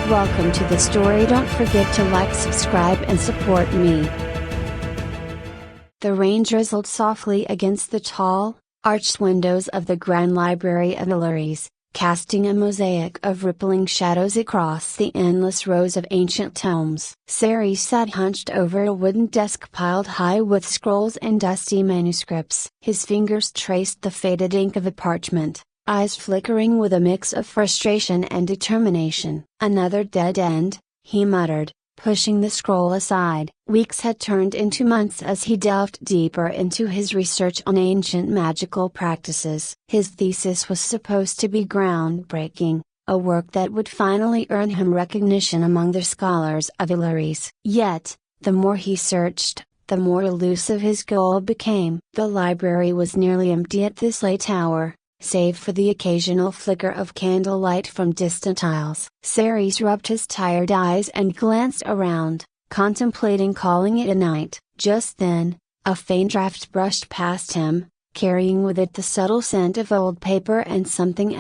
Welcome to the story. Don't forget to like, subscribe and support me. The rain drizzled softly against the tall, arched windows of the grand library of Allure, casting a mosaic of rippling shadows across the endless rows of ancient tomes. Sari sat hunched over a wooden desk piled high with scrolls and dusty manuscripts. His fingers traced the faded ink of a parchment, eyes flickering with a mix of frustration and determination. Another dead end, he muttered, pushing the scroll aside. Weeks had turned into months as he delved deeper into his research on ancient magical practices. His thesis was supposed to be groundbreaking, a work that would finally earn him recognition among the scholars of Allure. Yet, the more he searched, the more elusive his goal became. The library was nearly empty at this late hour, save for the occasional flicker of candlelight from distant aisles. Sari rubbed his tired eyes and glanced around, contemplating calling it a night. Just then, a faint draft brushed past him, carrying with it the subtle scent of old paper and something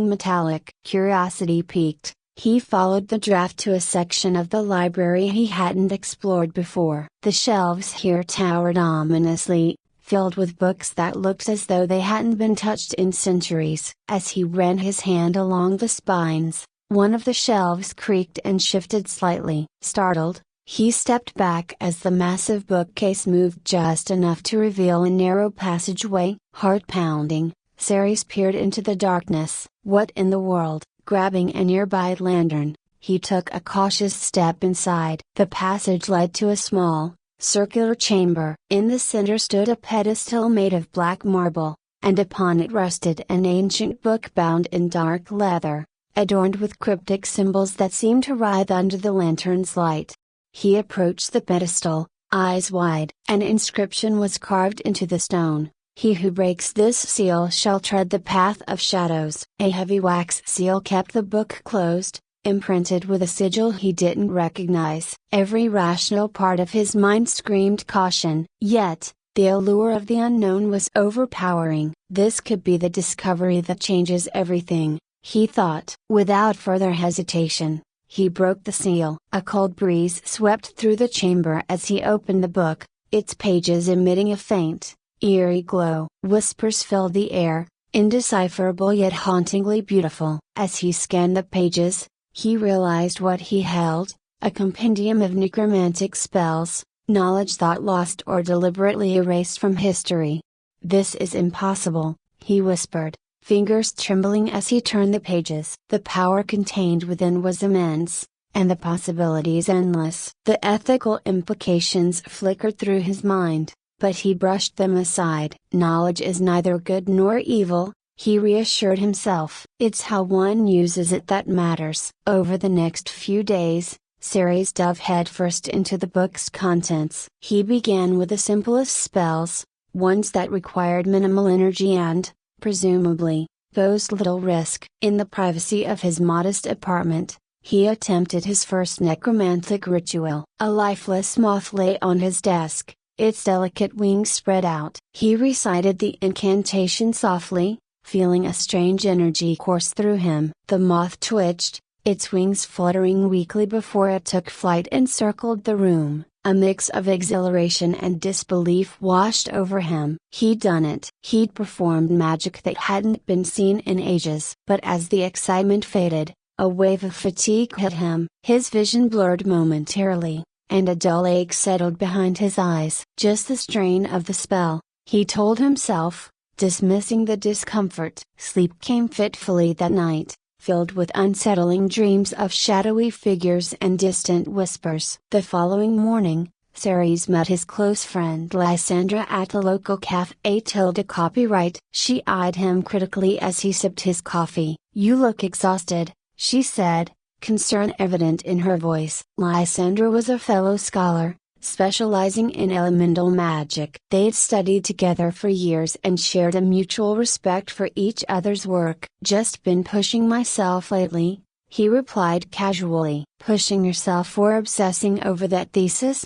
metallic. Curiosity piqued, he followed the draft to a section of the library he hadn't explored before. The shelves here towered ominously, filled with books that looked as though they hadn't been touched in centuries. As he ran his hand along the spines, one of the shelves creaked and shifted slightly. Startled, he stepped back as the massive bookcase moved just enough to reveal a narrow passageway. Heart pounding, Sari peered into the darkness. What in the world? Grabbing a nearby lantern, he took a cautious step inside. The passage led to a small, circular chamber. In the center stood a pedestal made of black marble, and upon it rested an ancient book bound in dark leather, adorned with cryptic symbols that seemed to writhe under the lantern's light. He approached the pedestal, eyes wide. An inscription was carved into the stone: "He who breaks this seal shall tread the path of shadows." A heavy wax seal kept the book closed, imprinted with a sigil he didn't recognize. Every rational part of his mind screamed caution. Yet, the allure of the unknown was overpowering. This could be the discovery that changes everything, he thought. Without further hesitation, he broke the seal. A cold breeze swept through the chamber as he opened the book, its pages emitting a faint, eerie glow. Whispers filled the air, indecipherable yet hauntingly beautiful. As he scanned the pages, he realized what he held: a compendium of necromantic spells, knowledge thought lost or deliberately erased from history. "This is impossible," he whispered, fingers trembling as he turned the pages. The power contained within was immense, and the possibilities endless. The ethical implications flickered through his mind, but he brushed them aside. Knowledge is neither good nor evil, he reassured himself. It's how one uses it that matters. Over the next few days, Sari dove headfirst into the book's contents. He began with the simplest spells, ones that required minimal energy and, presumably, posed little risk. In the privacy of his modest apartment, he attempted his first necromantic ritual. A lifeless moth lay on his desk, its delicate wings spread out. He recited the incantation softly, feeling a strange energy course through him. The moth twitched, its wings fluttering weakly before it took flight and circled the room. A mix of exhilaration and disbelief washed over him. He'd done it. He'd performed magic that hadn't been seen in ages. But as the excitement faded, a wave of fatigue hit him. His vision blurred momentarily, and a dull ache settled behind his eyes. Just the strain of the spell, he told himself, dismissing the discomfort. Sleep came fitfully that night, filled with unsettling dreams of shadowy figures and distant whispers. The following morning, Sari met his close friend Lysandra at the local cafe. Tilda copyright. She eyed him critically as he sipped his coffee. "You look exhausted," she said, concern evident in her voice. Lysandra was a fellow scholar, specializing in elemental magic. They'd studied together for years and shared a mutual respect for each other's work. "Just been pushing myself lately," he replied casually. "Pushing yourself or obsessing over that thesis?"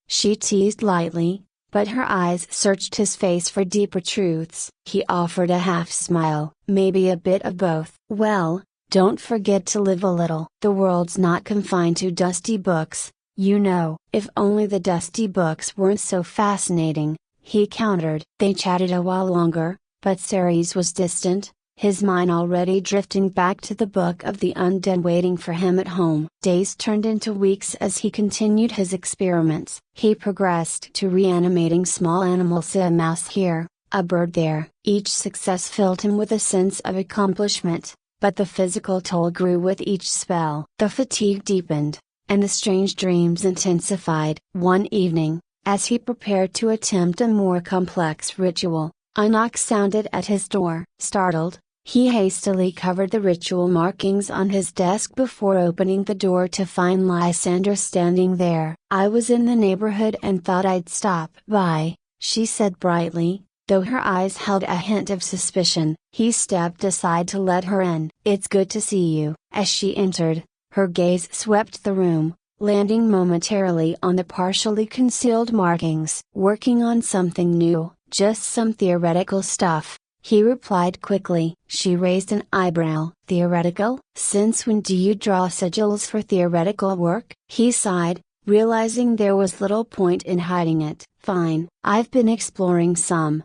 She teased lightly, but her eyes searched his face for deeper truths. He offered a half smile. "Maybe a bit of both." "Well, Don't forget to live a little. The world's not confined to dusty books, you know. If only the dusty books weren't so fascinating, he countered. They chatted a while longer, but Ceres was distant, his mind already drifting back to the book of the undead waiting for him at home. Days turned into weeks as he continued his experiments. He progressed to reanimating small animals, a mouse here, a bird there. Each success filled him with a sense of accomplishment, but the physical toll grew with each spell. The fatigue deepened, and the strange dreams intensified. One evening, as he prepared to attempt a more complex ritual, a knock sounded at his door. Startled, he hastily covered the ritual markings on his desk before opening the door to find Lysandra standing there. "I was in the neighborhood and thought I'd stop by," she said brightly, though her eyes held a hint of suspicion. He stepped aside to let her in. "It's good to see you." As she entered, her gaze swept the room, landing momentarily on the partially concealed markings. "Working on something new, just some theoretical stuff," he replied quickly. She raised an eyebrow. "Theoretical? Since when do you draw sigils for theoretical work?" He sighed, realizing there was little point in hiding it. "Fine. I've been exploring some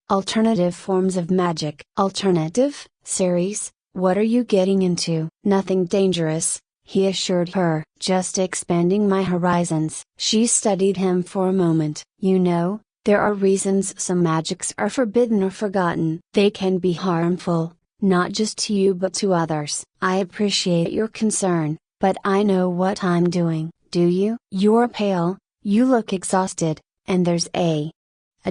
alternative forms of magic." "Alternative, Ceres? What are you getting into?" "Nothing dangerous," he assured her. "Just expanding my horizons." She studied him for a moment. "You know, there are reasons some magics are forbidden or forgotten. They can be harmful, not just to you but to others. I appreciate your concern, but I know what I'm doing." "Do you?" "You're pale, you look exhausted, and there's a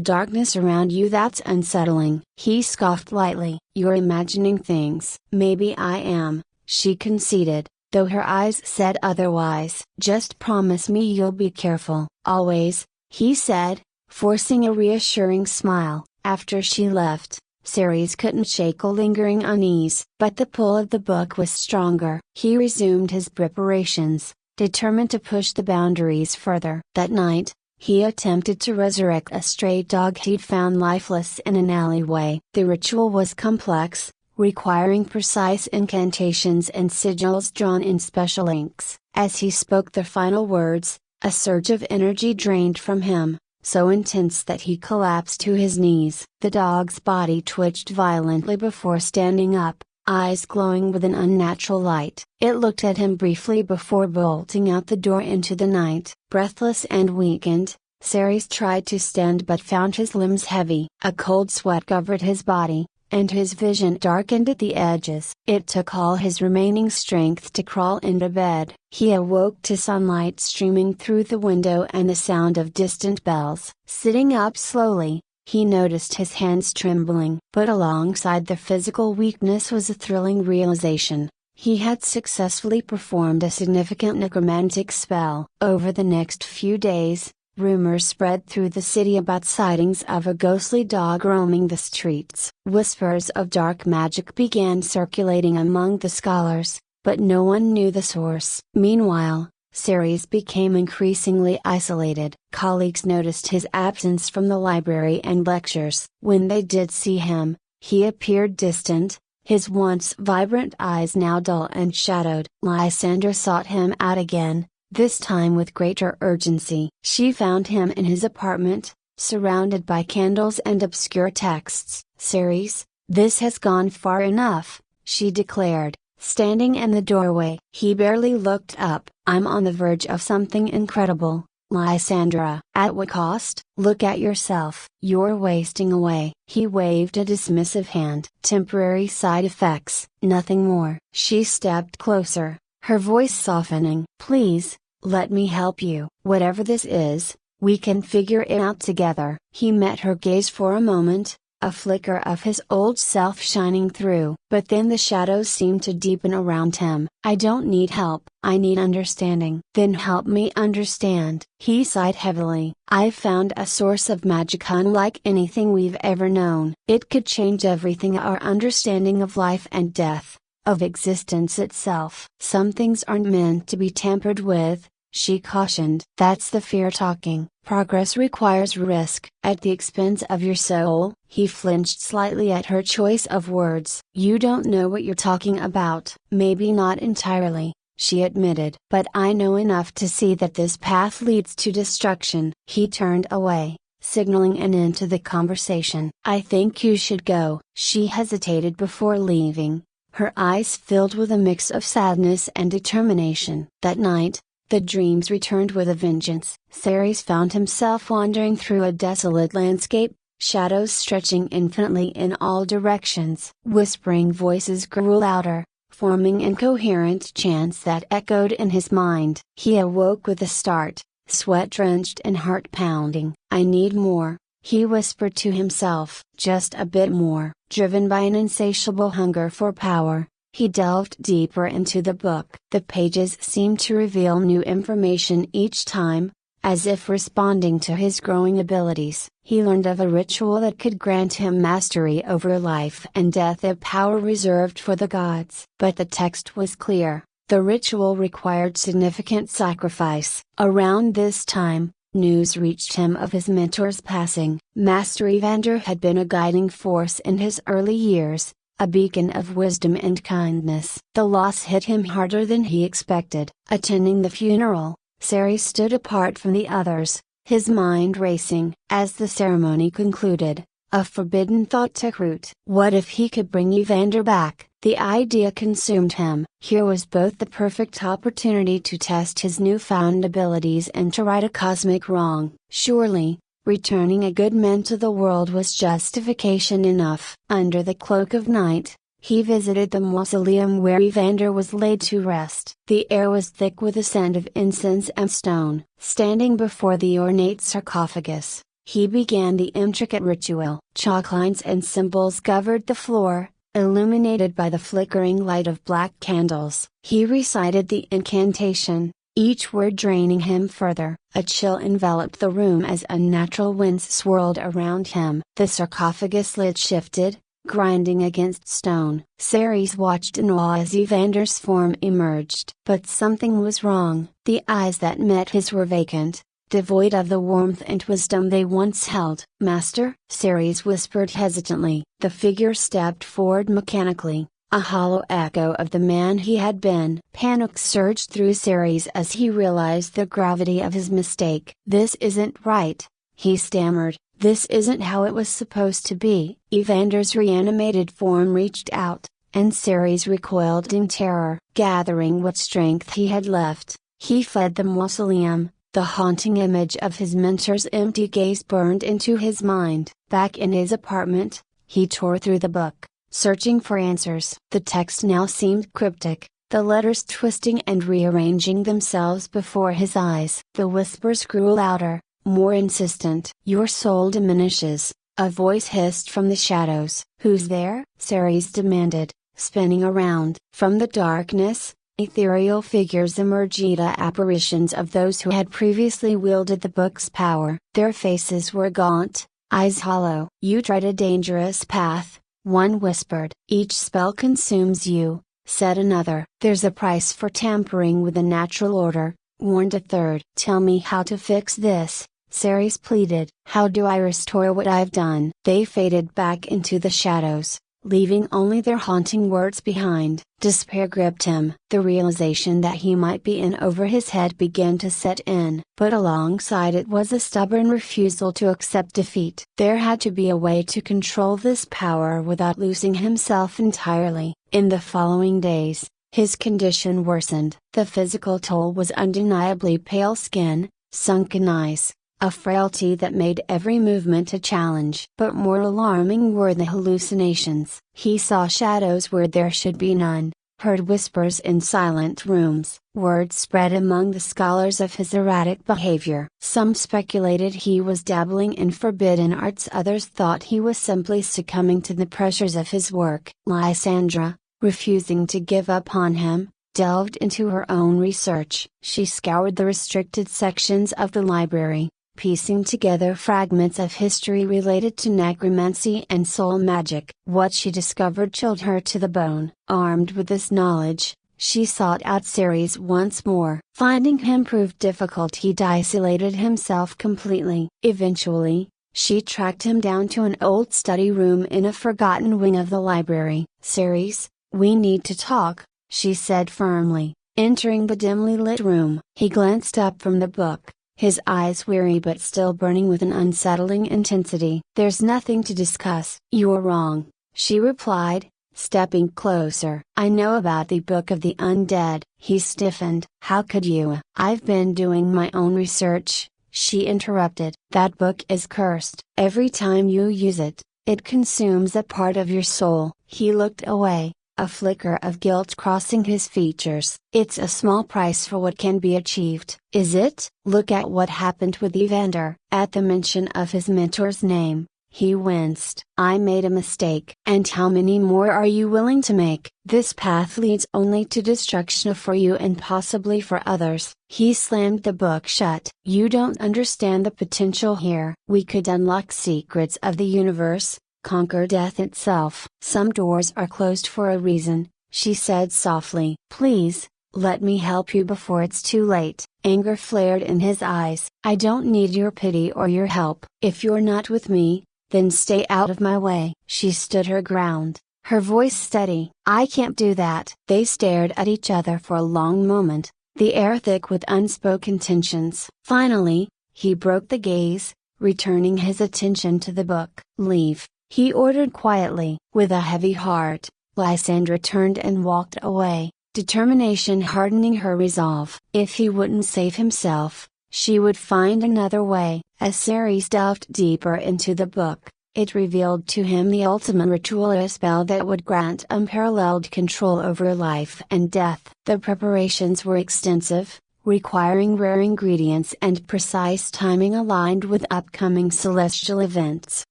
darkness around you that's unsettling." He scoffed lightly. "You're imagining things." "Maybe I am," she conceded, though her eyes said otherwise. "Just promise me you'll be careful." "Always," he said, forcing a reassuring smile. After she left, Ceres couldn't shake a lingering unease. But the pull of the book was stronger. He resumed his preparations, determined to push the boundaries further. That night, he attempted to resurrect a stray dog he'd found lifeless in an alleyway. The ritual was complex, requiring precise incantations and sigils drawn in special inks. As he spoke the final words, a surge of energy drained from him, so intense that he collapsed to his knees. The dog's body twitched violently before standing up, eyes glowing with an unnatural light. It looked at him briefly before bolting out the door into the night. Breathless and weakened, Ceres tried to stand but found his limbs heavy. A cold sweat covered his body, and his vision darkened at the edges. It took all his remaining strength to crawl into bed. He awoke to sunlight streaming through the window and the sound of distant bells. Sitting up slowly, he noticed his hands trembling. But alongside the physical weakness was a thrilling realization. He had successfully performed a significant necromantic spell. Over the next few days, rumors spread through the city about sightings of a ghostly dog roaming the streets. Whispers of dark magic began circulating among the scholars, but no one knew the source. Meanwhile, Ceres became increasingly isolated. Colleagues noticed his absence from the library and lectures. When they did see him, he appeared distant, his once vibrant eyes now dull and shadowed. Lysandra sought him out again, this time with greater urgency. She found him in his apartment, surrounded by candles and obscure texts. "Ceres, this has gone far enough," she declared, standing in the doorway. He barely looked up. "I'm on the verge of something incredible, Lysandra." "At what cost?" "Look at yourself." "You're wasting away." He waved a dismissive hand. "Temporary side effects, nothing more." She stepped closer, her voice softening. "Please, let me help you. Whatever this is, we can figure it out together." He met her gaze for a moment, a flicker of his old self shining through. But then the shadows seemed to deepen around him. "I don't need help, I need understanding." "Then help me understand." He sighed heavily. "I've found a source of magic unlike anything we've ever known. It could change everything, our understanding of life and death, of existence itself. Some things aren't meant to be tampered with," she cautioned. That's the fear talking. Progress requires risk. At the expense of your soul. He flinched slightly at her choice of words. You don't know what you're talking about. Maybe not entirely, she admitted. But I know enough to see that this path leads to destruction. He turned away, signaling an end to the conversation. I think you should go. She hesitated before leaving, her eyes filled with a mix of sadness and determination. That night, the dreams returned with a vengeance. Ceres found himself wandering through a desolate landscape, shadows stretching infinitely in all directions. Whispering voices grew louder, forming incoherent chants that echoed in his mind. He awoke with a start, sweat-drenched and heart-pounding. I need more, he whispered to himself. Just a bit more. Driven by an insatiable hunger for power, he delved deeper into the book. The pages seemed to reveal new information each time, as if responding to his growing abilities. He learned of a ritual that could grant him mastery over life and death, a power reserved for the gods. But the text was clear. The ritual required significant sacrifice. Around this time, news reached him of his mentor's passing. Master Evander had been a guiding force in his early years, a beacon of wisdom and kindness. The loss hit him harder than he expected. Attending the funeral, Ceres stood apart from the others, his mind racing. As the ceremony concluded, a forbidden thought took root. What if he could bring Evander back? The idea consumed him. Here was both the perfect opportunity to test his newfound abilities and to right a cosmic wrong. Surely, returning a good man to the world was justification enough. Under the cloak of night, he visited the mausoleum where Evander was laid to rest. The air was thick with the scent of incense and stone. Standing before the ornate sarcophagus, he began the intricate ritual. Chalk lines and symbols covered the floor, illuminated by the flickering light of black candles. He recited the incantation, each word draining him further. A chill enveloped the room as unnatural winds swirled around him. The sarcophagus lid shifted, grinding against stone. Ceres watched in awe as Evander's form emerged. But something was wrong. The eyes that met his were vacant, devoid of the warmth and wisdom they once held. Master? Ceres whispered hesitantly. The figure stepped forward mechanically, a hollow echo of the man he had been. Panic surged through Ceres as he realized the gravity of his mistake. This isn't right, he stammered. This isn't how it was supposed to be. Evander's reanimated form reached out, and Ceres recoiled in terror. Gathering what strength he had left, he fled the mausoleum. The haunting image of his mentor's empty gaze burned into his mind. Back in his apartment, he tore through the book, searching for answers. The text now seemed cryptic, the letters twisting and rearranging themselves before his eyes. The whispers grew louder, more insistent. Your soul diminishes, a voice hissed from the shadows. Who's there? Ceres demanded, spinning around. From the darkness, ethereal figures emerged, apparitions of those who had previously wielded the book's power. Their faces were gaunt, eyes hollow. You tread a dangerous path, one whispered. Each spell consumes you, said another. There's a price for tampering with the natural order, warned a third. Tell me how to fix this, Ceres pleaded. How do I restore what I've done? They faded back into the shadows, leaving only their haunting words behind. Despair gripped him. The realization that he might be in over his head began to set in. But alongside it was a stubborn refusal to accept defeat. There had to be a way to control this power without losing himself entirely. In the following days, his condition worsened. The physical toll was undeniably pale skin, sunken eyes, a frailty that made every movement a challenge. But more alarming were the hallucinations. He saw shadows where there should be none, heard whispers in silent rooms. Word spread among the scholars of his erratic behavior. Some speculated he was dabbling in forbidden arts, others thought he was simply succumbing to the pressures of his work. Lysandra, refusing to give up on him, delved into her own research. She scoured the restricted sections of the library, piecing together fragments of history related to necromancy and soul magic. What she discovered chilled her to the bone. Armed with this knowledge, She sought out Ceres once more. Finding him proved difficult. He isolated himself completely. Eventually, she tracked him down to an old study room in a forgotten wing of the library. "Ceres, we need to talk," she said firmly, entering the dimly lit room. He glanced up from the book, his eyes weary but still burning with an unsettling intensity. "There's nothing to discuss." "You're wrong," she replied, stepping closer. "I know about the Book of the Undead." He stiffened. "How could you?" "I've been doing my own research," she interrupted. "That book is cursed. Every time you use it, it consumes a part of your soul." He looked away, a flicker of guilt crossing his features. "It's a small price for what can be achieved." "Is it? Look at what happened with Evander." At the mention of his mentor's name, he winced. "I made a mistake." "And how many more are you willing to make? This path leads only to destruction for you and possibly for others." He slammed the book shut. "You don't understand the potential here. We could unlock secrets of the universe, conquer death itself." "Some doors are closed for a reason," she said softly. "Please, let me help you before it's too late." Anger flared in his eyes. "I don't need your pity or your help. If you're not with me, then stay out of my way." She stood her ground, her voice steady. "I can't do that." They stared at each other for a long moment, the air thick with unspoken tensions. Finally, he broke the gaze, returning his attention to the book. "Leave," he ordered quietly. With a heavy heart, Lysandra turned and walked away, determination hardening her resolve. If he wouldn't save himself, she would find another way. As Ceres delved deeper into the book, it revealed to him the ultimate ritual, a spell that would grant unparalleled control over life and death. The preparations were extensive, requiring rare ingredients and precise timing aligned with upcoming celestial events.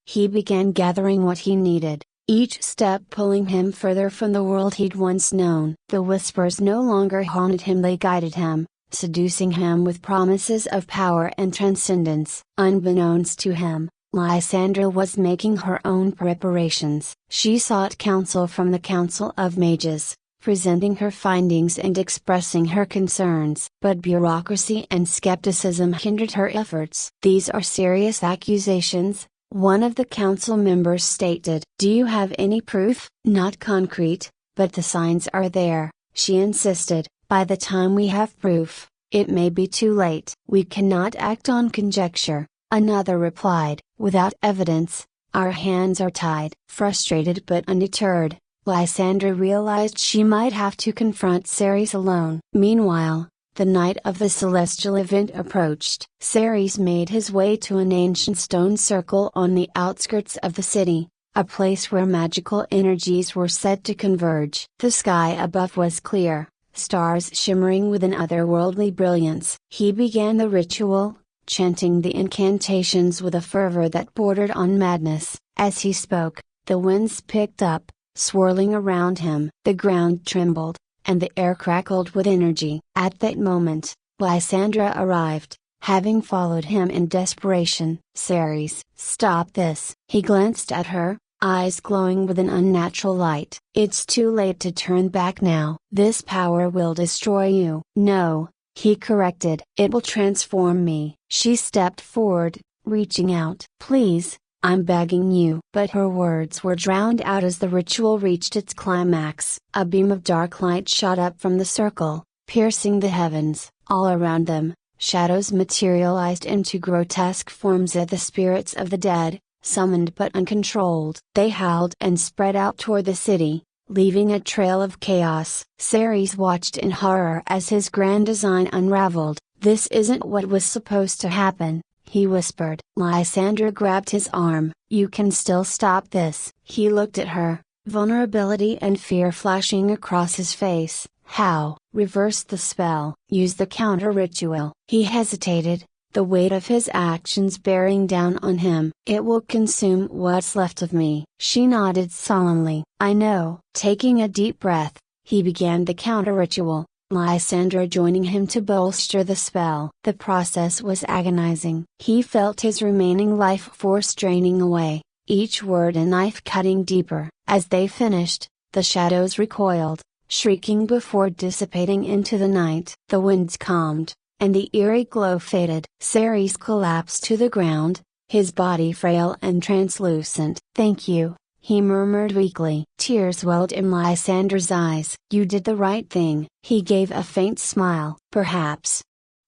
He began gathering what he needed, each step pulling him further from the world he'd once known. The whispers no longer haunted him, they guided him, seducing him with promises of power and transcendence. Unbeknownst to him, Lysandra was making her own preparations. She sought counsel from the Council of Mages, presenting her findings and expressing her concerns. But bureaucracy and skepticism hindered her efforts. "These are serious accusations," one of the council members stated. "Do you have any proof?" "Not concrete, but the signs are there," she insisted. "By the time we have proof, it may be too late." "We cannot act on conjecture," another replied. "Without evidence, our hands are tied." Frustrated but undeterred, Lysandra realized she might have to confront Ceres alone. Meanwhile, the night of the celestial event approached. Ceres made his way to an ancient stone circle on the outskirts of the city, a place where magical energies were said to converge. The sky above was clear, stars shimmering with an otherworldly brilliance. He began the ritual, chanting the incantations with a fervor that bordered on madness. As he spoke, the winds picked up, swirling around him. The ground trembled, and the air crackled with energy. At that moment, Lysandra arrived, having followed him in desperation. "Ceres, stop this!" He glanced at her, eyes glowing with an unnatural light. "It's too late to turn back now. This power will destroy you." "No," he corrected. "It will transform me." She stepped forward, reaching out. "Please, I'm begging you." But her words were drowned out as the ritual reached its climax. A beam of dark light shot up from the circle, piercing the heavens. All around them, shadows materialized into grotesque forms of the spirits of the dead, summoned but uncontrolled. They howled and spread out toward the city, leaving a trail of chaos. Ceres watched in horror as his grand design unraveled. "This isn't what was supposed to happen," he whispered. Lysandra grabbed his arm. "You can still stop this." He looked at her, vulnerability and fear flashing across his face. "How?" "Reverse the spell. Use the counter ritual." He hesitated, the weight of his actions bearing down on him. "It will consume what's left of me." She nodded solemnly. "I know." Taking a deep breath, he began the counter ritual, Lysandra joining him to bolster the spell. The process was agonizing. He felt his remaining life force draining away, each word a knife cutting deeper. As they finished, the shadows recoiled, shrieking before dissipating into the night. The winds calmed, and the eerie glow faded. Ceres collapsed to the ground, his body frail and translucent. "Thank you," he murmured weakly. Tears welled in Lysandra's eyes. "You did the right thing." He gave a faint smile. "Perhaps.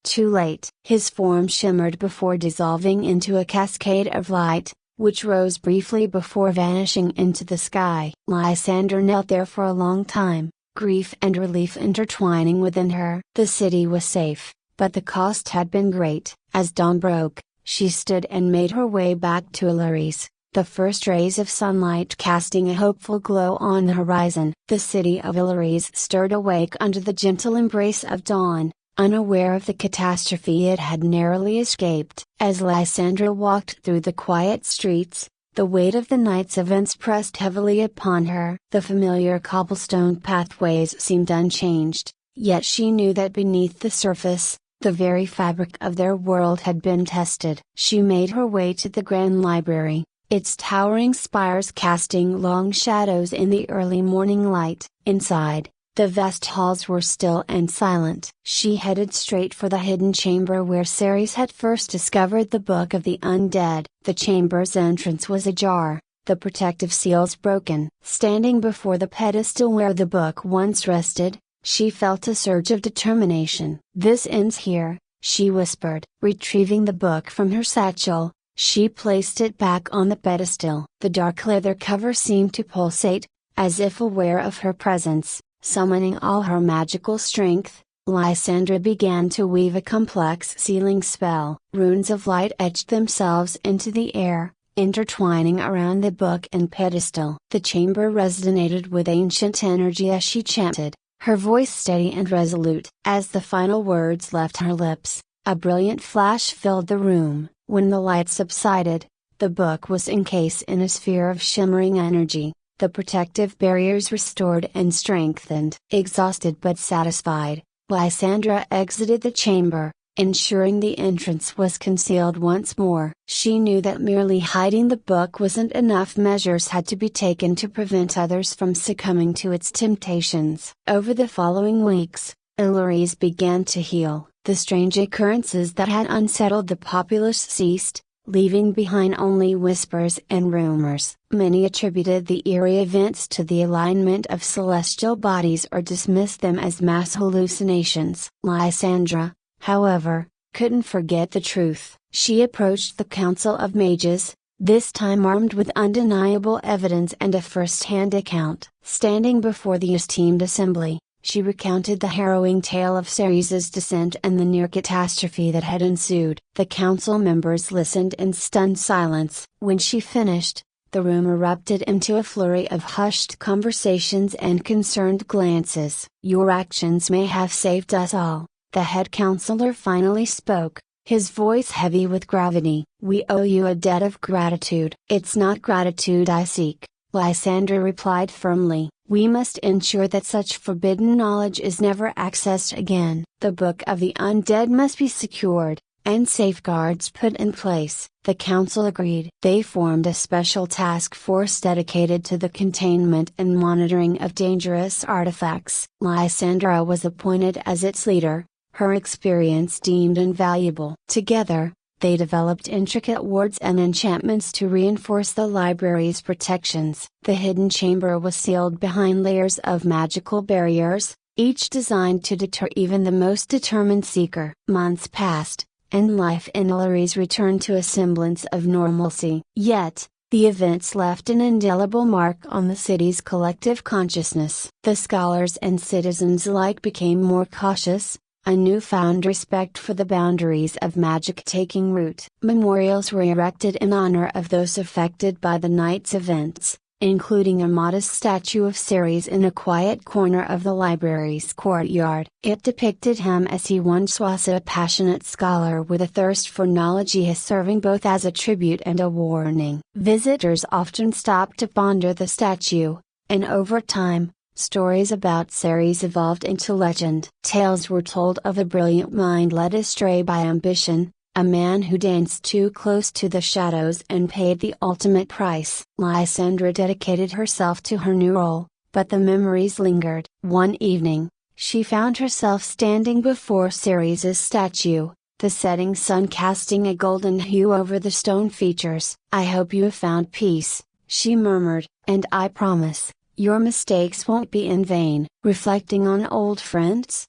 Too late." His form shimmered before dissolving into a cascade of light, which rose briefly before vanishing into the sky. Lysandra knelt there for a long time, grief and relief intertwining within her. The city was safe, but the cost had been great. As dawn broke, she stood and made her way back to Allure, the first rays of sunlight casting a hopeful glow on the horizon. The city of Allure stirred awake under the gentle embrace of dawn, unaware of the catastrophe it had narrowly escaped. As Lysandra walked through the quiet streets, the weight of the night's events pressed heavily upon her. The familiar cobblestone pathways seemed unchanged, yet she knew that beneath the surface, the very fabric of their world had been tested. She made her way to the grand library, its towering spires casting long shadows in the early morning light. Inside, the vast halls were still and silent. She headed straight for the hidden chamber where Ceres had first discovered the Book of the Undead. The chamber's entrance was ajar, the protective seals broken. Standing before the pedestal where the book once rested, she felt a surge of determination. "This ends here," she whispered. Retrieving the book from her satchel, she placed it back on the pedestal. The dark leather cover seemed to pulsate, as if aware of her presence. Summoning all her magical strength, Lysandra began to weave a complex sealing spell. Runes of light etched themselves into the air, intertwining around the book and pedestal. The chamber resonated with ancient energy as she chanted, her voice steady and resolute. As the final words left her lips, a brilliant flash filled the room. When the light subsided, the book was encased in a sphere of shimmering energy, the protective barriers restored and strengthened. Exhausted but satisfied, Lysandra exited the chamber, ensuring the entrance was concealed once more. She knew that merely hiding the book wasn't enough. Measures had to be taken to prevent others from succumbing to its temptations. Over the following weeks, Allure began to heal. The strange occurrences that had unsettled the populace ceased, leaving behind only whispers and rumors. Many attributed the eerie events to the alignment of celestial bodies or dismissed them as mass hallucinations. Lysandra, however, couldn't forget the truth. She approached the Council of Mages, this time armed with undeniable evidence and a first-hand account. Standing before the esteemed assembly, she recounted the harrowing tale of Ceres's descent and the near catastrophe that had ensued. The council members listened in stunned silence. When she finished, the room erupted into a flurry of hushed conversations and concerned glances. "Your actions may have saved us all," the head counselor finally spoke, his voice heavy with gravity. "We owe you a debt of gratitude." "It's not gratitude I seek," Lysandra replied firmly. "We must ensure that such forbidden knowledge is never accessed again. The Book of the Undead must be secured, and safeguards put in place." The council agreed. They formed a special task force dedicated to the containment and monitoring of dangerous artifacts. Lysandra was appointed as its leader, her experience deemed invaluable. Together, they developed intricate wards and enchantments to reinforce the library's protections. The hidden chamber was sealed behind layers of magical barriers, each designed to deter even the most determined seeker. Months passed, and life in Allure returned to a semblance of normalcy. Yet, the events left an indelible mark on the city's collective consciousness. The scholars and citizens alike became more cautious, a newfound respect for the boundaries of magic taking root. Memorials were erected in honor of those affected by the night's events, including a modest statue of Ceres in a quiet corner of the library's courtyard. It depicted him as he once was, a passionate scholar with a thirst for knowledge, serving both as a tribute and a warning. Visitors often stopped to ponder the statue, and over time, stories about Ceres evolved into legend. Tales were told of a brilliant mind led astray by ambition, a man who danced too close to the shadows and paid the ultimate price. Lysandra dedicated herself to her new role, but the memories lingered. One evening, she found herself standing before Ceres' statue, the setting sun casting a golden hue over the stone features. "I hope you have found peace," she murmured, "and I promise, your mistakes won't be in vain." Reflecting on old friends?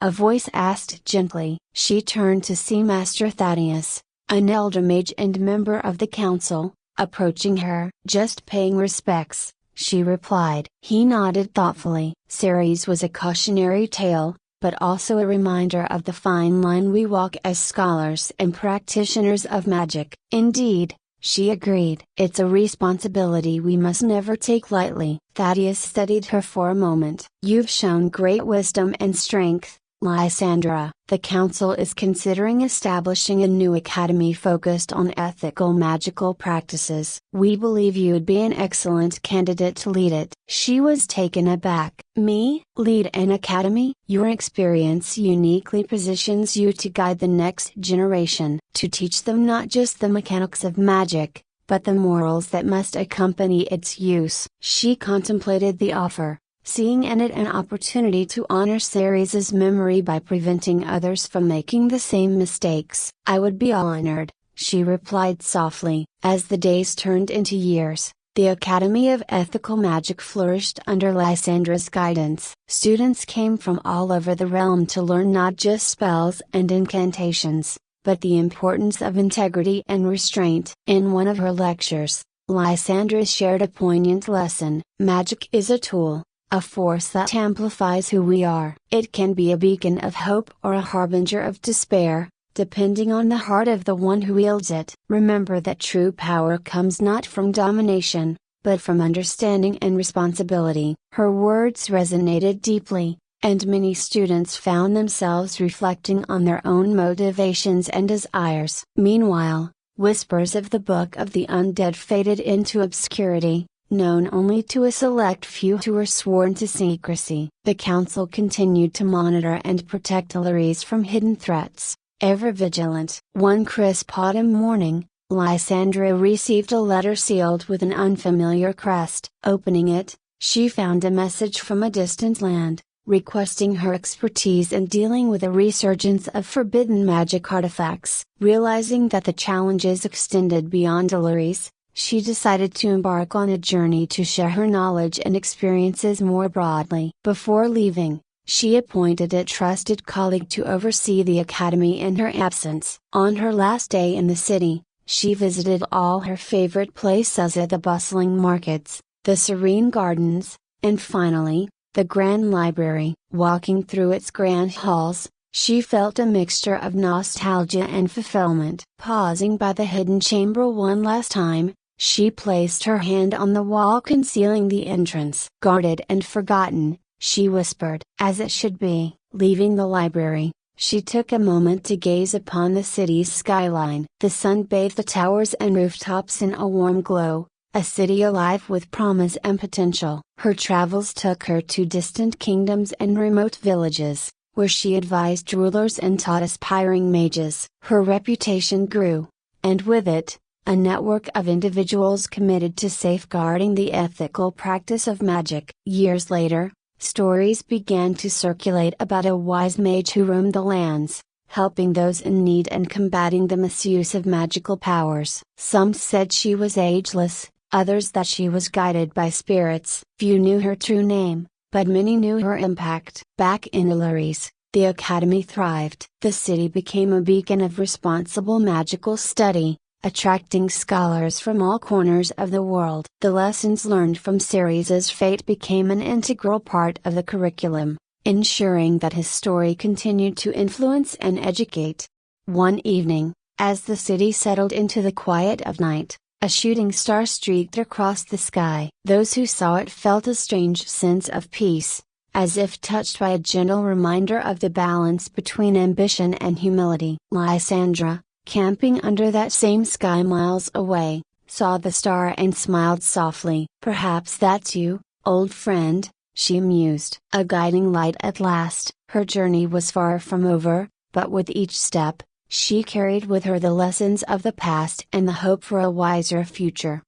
A voice asked gently. She turned to see Master Thaddeus, an elder mage and member of the council, approaching her. "Just paying respects," she replied. He nodded thoughtfully. Ceres was a cautionary tale, but also a reminder of the fine line we walk as scholars and practitioners of magic. "Indeed," she agreed. "It's a responsibility we must never take lightly." Thaddeus studied her for a moment. "You've shown great wisdom and strength, Lysandra. The council is considering establishing a new academy focused on ethical magical practices. We believe you would be an excellent candidate to lead it." She was taken aback. "Me? Lead an academy? Your experience uniquely positions you to guide the next generation, to teach them not just the mechanics of magic, but the morals that must accompany its use." She contemplated the offer, seeing in it an opportunity to honor Ceres' memory by preventing others from making the same mistakes. "I would be honored," she replied softly. As the days turned into years, the Academy of Ethical Magic flourished under Lysandra's guidance. Students came from all over the realm to learn not just spells and incantations, but the importance of integrity and restraint. In one of her lectures, Lysandra shared a poignant lesson. Magic is a tool, a force that amplifies who we are. It can be a beacon of hope or a harbinger of despair, depending on the heart of the one who wields it. Remember that true power comes not from domination, but from understanding and responsibility. Her words resonated deeply, and many students found themselves reflecting on their own motivations and desires. Meanwhile, whispers of the Book of the Undead faded into obscurity, known only to a select few who were sworn to secrecy. The council continued to monitor and protect Allure from hidden threats, ever vigilant. One crisp autumn morning, Lysandra received a letter sealed with an unfamiliar crest. Opening it, she found a message from a distant land, requesting her expertise in dealing with a resurgence of forbidden magic artifacts. Realizing that the challenges extended beyond Allure's, she decided to embark on a journey to share her knowledge and experiences more broadly. Before leaving, she appointed a trusted colleague to oversee the academy in her absence. On her last day in the city, she visited all her favorite places at the bustling markets, the serene gardens, and finally, the grand library. Walking through its grand halls, she felt a mixture of nostalgia and fulfillment. Pausing by the hidden chamber one last time, she placed her hand on the wall concealing the entrance. "Guarded and forgotten," she whispered. "As it should be." Leaving the library, she took a moment to gaze upon the city's skyline. The sun bathed the towers and rooftops in a warm glow, a city alive with promise and potential. Her travels took her to distant kingdoms and remote villages, where she advised rulers and taught aspiring mages. Her reputation grew, and with it, a network of individuals committed to safeguarding the ethical practice of magic. Years later, stories began to circulate about a wise mage who roamed the lands, helping those in need and combating the misuse of magical powers. Some said she was ageless, others that she was guided by spirits. Few knew her true name, but many knew her impact. Back in Allure's, the academy thrived. The city became a beacon of responsible magical study, attracting scholars from all corners of the world. The lessons learned from Ceres' fate became an integral part of the curriculum, ensuring that his story continued to influence and educate. One evening, as the city settled into the quiet of night, a shooting star streaked across the sky. Those who saw it felt a strange sense of peace, as if touched by a gentle reminder of the balance between ambition and humility. Lysandra, camping under that same sky miles away, saw the star and smiled softly. "Perhaps that's you, old friend," she mused. A guiding light at last. Her journey was far from over, but with each step, she carried with her the lessons of the past and the hope for a wiser future.